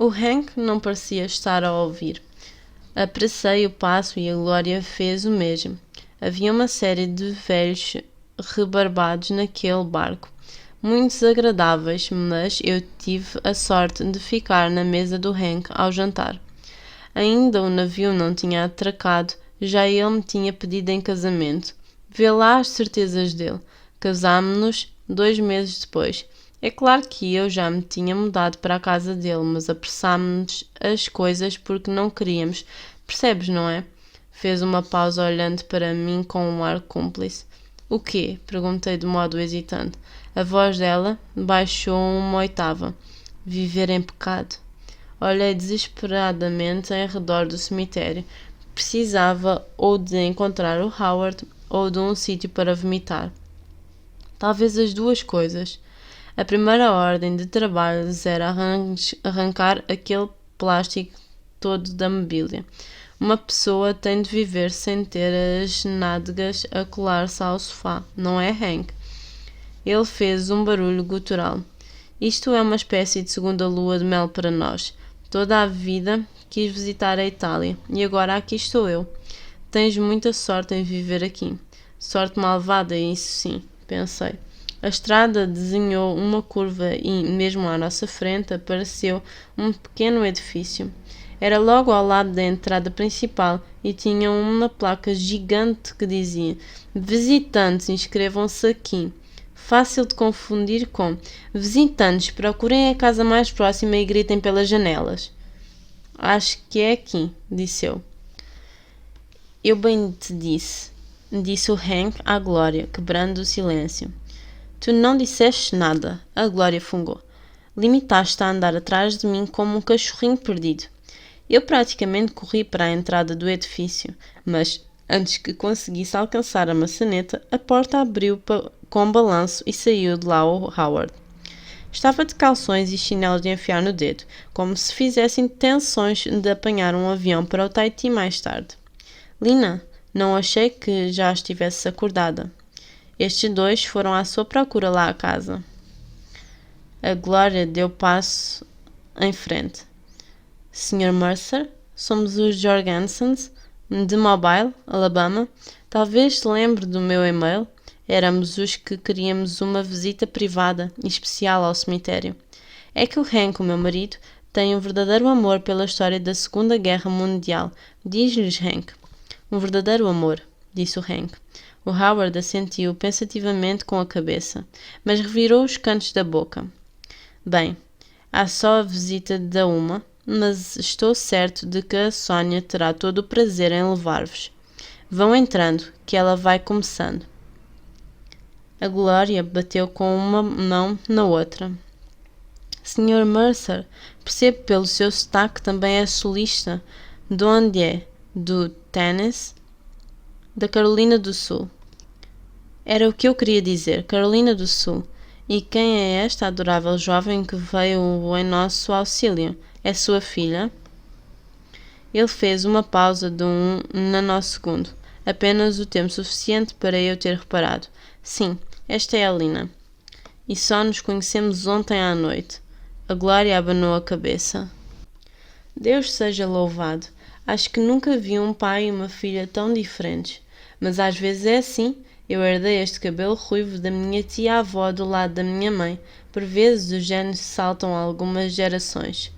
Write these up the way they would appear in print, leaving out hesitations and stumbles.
O Hank não parecia estar a ouvir. Apressei o passo e a Glória fez o mesmo. Havia uma série de velhos rebarbados naquele barco, muito desagradáveis, mas eu tive a sorte de ficar na mesa do Hank ao jantar. Ainda o navio não tinha atracado, já ele me tinha pedido em casamento. Vê lá as certezas dele. Casámo-nos 2 meses depois. É claro que eu já me tinha mudado para a casa dele, mas apressámo-nos as coisas porque não queríamos. Percebes, não é? Fez uma pausa olhando para mim com um ar cúmplice. O quê? Perguntei de modo hesitante. A voz dela baixou uma oitava. Viver em pecado. Olhei desesperadamente em redor do cemitério. Precisava ou de encontrar o Howard ou de um sítio para vomitar. Talvez as duas coisas. A primeira ordem de trabalhos era arrancar aquele plástico todo da mobília. Uma pessoa tem de viver sem ter as nádegas a colar-se ao sofá, não é, Hank? Ele fez um barulho gutural. Isto é uma espécie de segunda lua de mel para nós. Toda a vida quis visitar a Itália e agora aqui estou eu. Tens muita sorte em viver aqui. Sorte malvada, isso sim, pensei. A estrada desenhou uma curva e, mesmo à nossa frente, apareceu um pequeno edifício. Era logo ao lado da entrada principal e tinha uma placa gigante que dizia: visitantes, inscrevam-se aqui. Fácil de confundir com: visitantes, procurem a casa mais próxima e gritem pelas janelas. Acho que é aqui, disse eu. Eu bem te disse o Hank à Glória, quebrando o silêncio. Tu não disseste nada, a Glória fungou. Limitaste a andar atrás de mim como um cachorrinho perdido. Eu praticamente corri para a entrada do edifício, mas antes que conseguisse alcançar a maçaneta, a porta abriu com balanço e saiu de lá o Howard. Estava de calções e chinelos de enfiar no dedo, como se fizesse intenções de apanhar um avião para o Tahiti mais tarde. Lina, não achei que já estivesse acordada. Estes dois foram à sua procura lá à casa. A Glória deu passo em frente. Sr. Mercer, somos os Jorgensens, de Mobile, Alabama. Talvez se lembre do meu e-mail. Éramos os que queríamos uma visita privada e especial ao cemitério. É que o Hank, o meu marido, tem um verdadeiro amor pela história da Segunda Guerra Mundial. Diz-lhes, Hank. Um verdadeiro amor, disse o Hank. O Howard assentiu pensativamente com a cabeça, mas revirou os cantos da boca. Bem, há só a visita da uma, mas estou certo de que a Sónia terá todo o prazer em levar-vos. Vão entrando, que ela vai começando. A Glória bateu com uma mão na outra. Sr. Mercer, percebo pelo seu sotaque também é sulista. De onde é? Do Tennessee? Da Carolina do Sul. Era o que eu queria dizer, Carolina do Sul. E quem é esta adorável jovem que veio em nosso auxílio? É sua filha? Ele fez uma pausa de 1 nanosegundo, apenas o tempo suficiente para eu ter reparado. Sim, esta é a Lina. E só nos conhecemos ontem à noite. A Glória abanou a cabeça. Deus seja louvado. Acho que nunca vi um pai e uma filha tão diferentes. Mas às vezes é assim. Eu herdei este cabelo ruivo da minha tia-avó do lado da minha mãe. Por vezes os genes saltam algumas gerações.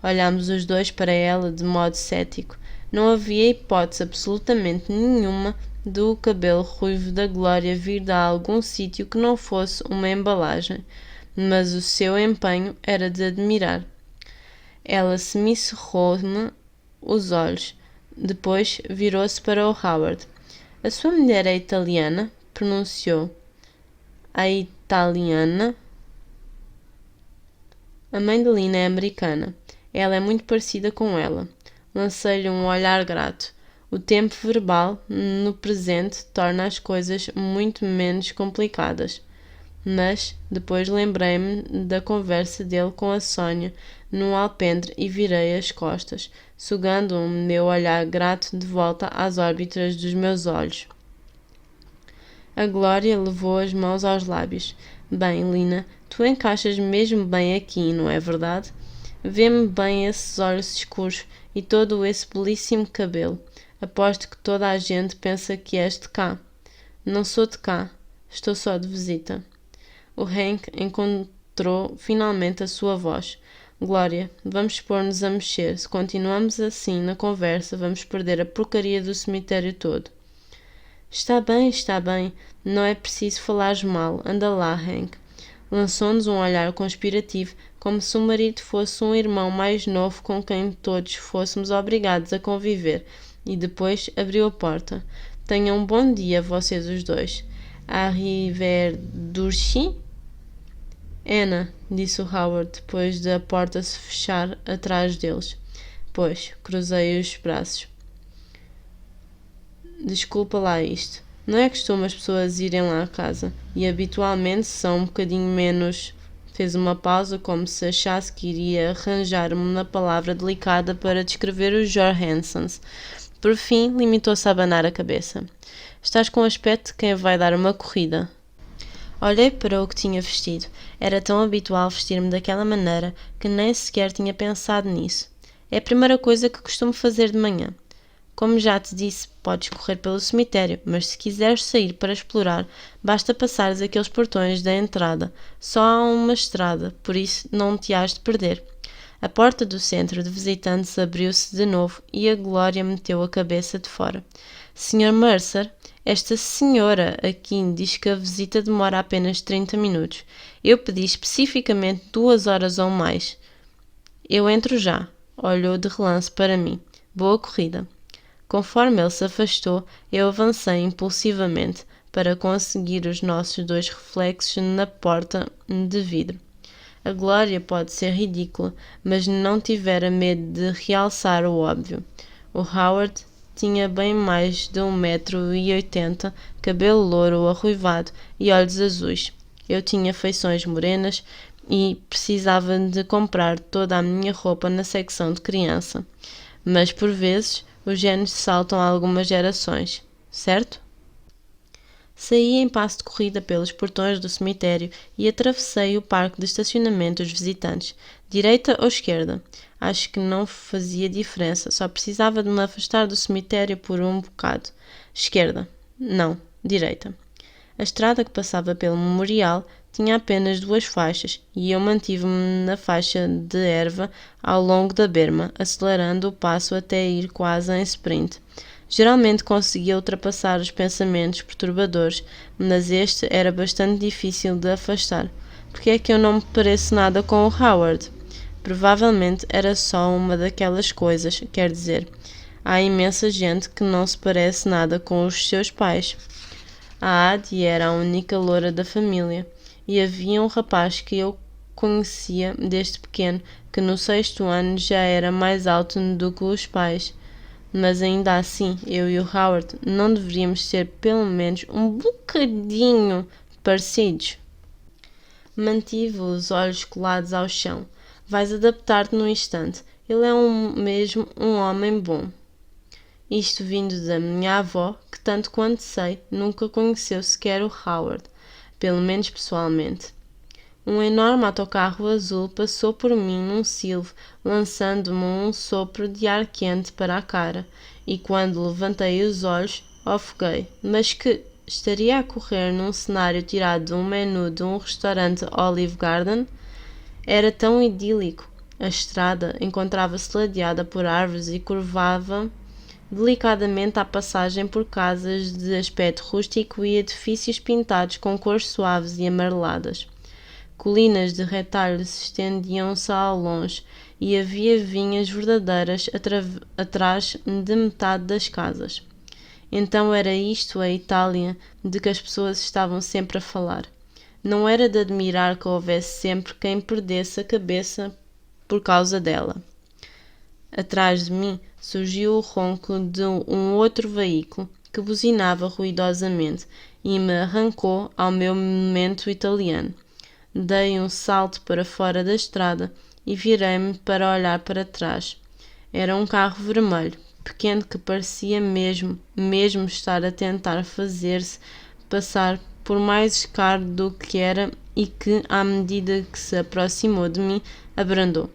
Olhámos os dois para ela de modo cético. Não havia hipótese absolutamente nenhuma do cabelo ruivo da Glória vir de algum sítio que não fosse uma embalagem. Mas o seu empenho era de admirar. Ela semicerrou-me os olhos. Depois virou-se para o Howard. A sua mulher é italiana? Pronunciou. A italiana? A mãe de Lina é americana. Ela é muito parecida com ela. Lancei-lhe um olhar grato. O tempo verbal, no presente, torna as coisas muito menos complicadas. Mas, depois lembrei-me da conversa dele com a Sónia no alpendre e virei as costas, sugando o meu olhar grato de volta às órbitas dos meus olhos. A Glória levou as mãos aos lábios. Bem, Lina, tu encaixas mesmo bem aqui, não é verdade? Vê-me bem esses olhos escuros e todo esse belíssimo cabelo. Aposto que toda a gente pensa que és de cá. Não sou de cá. Estou só de visita. O Hank encontrou finalmente a sua voz. Glória, vamos pôr-nos a mexer. Se continuamos assim na conversa, vamos perder a porcaria do cemitério todo. Está bem. Não é preciso falares mal. Anda lá, Hank. Lançou-nos um olhar conspirativo, como se o marido fosse um irmão mais novo com quem todos fôssemos obrigados a conviver, e depois abriu a porta. Tenham um bom dia, vocês os dois. Arrivederci? Anna, disse o Howard, depois da porta se fechar atrás deles. Pois, cruzei os braços. Desculpa lá isto. Não é costume as pessoas irem lá à casa, e habitualmente são um bocadinho menos... Fez uma pausa, como se achasse que iria arranjar uma palavra delicada para descrever os Johansons. Por fim, limitou-se a abanar a cabeça. Estás com o aspecto de quem vai dar uma corrida. Olhei para o que tinha vestido. Era tão habitual vestir-me daquela maneira que nem sequer tinha pensado nisso. É a primeira coisa que costumo fazer de manhã. Como já te disse, podes correr pelo cemitério, mas se quiseres sair para explorar, basta passares aqueles portões da entrada. Só há uma estrada, por isso não te hás de perder. A porta do centro de visitantes abriu-se de novo e a Glória meteu a cabeça de fora. Sr. Mercer, esta senhora aqui diz que a visita demora apenas 30 minutos. Eu pedi especificamente 2 horas ou mais. Eu entro já. Olhou de relance para mim. Boa corrida. Conforme ele se afastou, eu avancei impulsivamente para conseguir os nossos 2 reflexos na porta de vidro. A Glória pode ser ridícula, mas não tivera medo de realçar o óbvio. O Howard tinha bem mais de 1,80 m, cabelo louro arruivado e olhos azuis. Eu tinha feições morenas e precisava de comprar toda a minha roupa na secção de criança. Mas, por vezes, os genes saltam algumas gerações, certo? Saí em passo de corrida pelos portões do cemitério e atravessei o parque de estacionamento dos visitantes. Direita ou esquerda? Acho que não fazia diferença, só precisava de me afastar do cemitério por um bocado. Esquerda? Não, direita. A estrada que passava pelo memorial tinha apenas 2 faixas e eu mantive-me na faixa de erva ao longo da berma, acelerando o passo até ir quase em sprint. Geralmente conseguia ultrapassar os pensamentos perturbadores, mas este era bastante difícil de afastar. Porque é que eu não me pareço nada com o Howard? Provavelmente era só uma daquelas coisas, quer dizer, há imensa gente que não se parece nada com os seus pais. A Addie era a única loura da família, e havia um rapaz que eu conhecia desde pequeno, que no 6º ano já era mais alto do que os pais. Mas ainda assim, eu e o Howard não deveríamos ser pelo menos um bocadinho parecidos. Mantive os olhos colados ao chão. Vais adaptar-te num instante. Ele é mesmo um homem bom. Isto vindo da minha avó, que tanto quanto sei, nunca conheceu sequer o Howard, pelo menos pessoalmente. Um enorme autocarro azul passou por mim num silvo, lançando-me um sopro de ar quente para a cara, e quando levantei os olhos, ofeguei. Mas que estaria a correr num cenário tirado de um menu de um restaurante Olive Garden? Era tão idílico. A estrada encontrava-se ladeada por árvores e curvava delicadamente à passagem por casas de aspecto rústico e edifícios pintados com cores suaves e amareladas. Colinas de retalho se estendiam-se ao longe e havia vinhas verdadeiras atrás de metade das casas. Então era isto a Itália de que as pessoas estavam sempre a falar. Não era de admirar que houvesse sempre quem perdesse a cabeça por causa dela. Atrás de mim surgiu o ronco de um outro veículo que buzinava ruidosamente e me arrancou ao meu momento italiano. Dei um salto para fora da estrada e virei-me para olhar para trás. Era um carro vermelho, pequeno, que parecia mesmo estar a tentar fazer-se passar por mais caro do que era e que, à medida que se aproximou de mim, abrandou.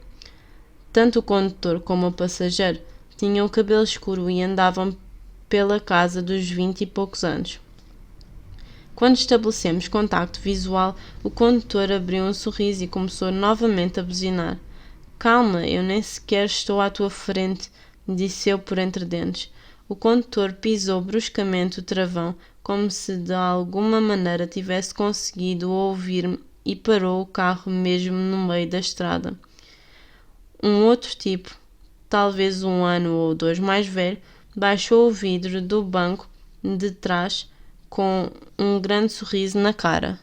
Tanto o condutor como o passageiro tinham o cabelo escuro e andavam pela casa dos 20 e poucos anos. Quando estabelecemos contacto visual, o condutor abriu um sorriso e começou novamente a buzinar. Calma, eu nem sequer estou à tua frente, disse eu por entre dentes. O condutor pisou bruscamente o travão, como se de alguma maneira tivesse conseguido ouvir-me e parou o carro mesmo no meio da estrada. Um outro tipo, talvez 1 ano ou 2 mais velho, baixou o vidro do banco de trás com um grande sorriso na cara.